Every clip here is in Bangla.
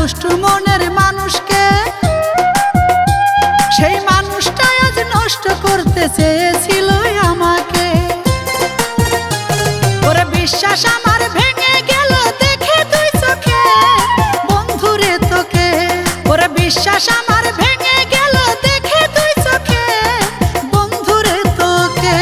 দুষ্টু মনের মানুষকে, সেই মানুষটা আজ নষ্ট করতে চেয়েছিল আমাকে। ওরে বিশ্বাস আমার ভেঙে গেল দেখে তুই চোখে, বন্ধুরে তোকে। ওরে বিশ্বাস আমার ভেঙে গেল দেখে তুই চোখে, বন্ধুরে তোকে।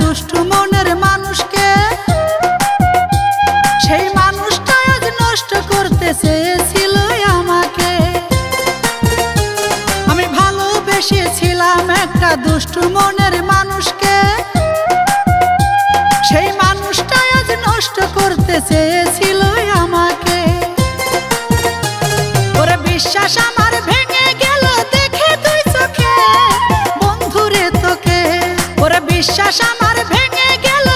দুষ্টু মনের মানুষকে, সেই মানুষটা আজ নষ্ট করতে চেয়েছিল আমাকে। আমি ভালোবেসেছিলাম একটা দুষ্টু মনের মানুষকে, সেই মানুষটা আজ নষ্ট করতে চেয়েছিল আমাকে। ওরে বিশ্বাস আমার ভেঙে গেল দেখে তুই চোখে, বন্ধুরে তোকে। ওরে বিশ্বাস আমার ভেঙে গেল।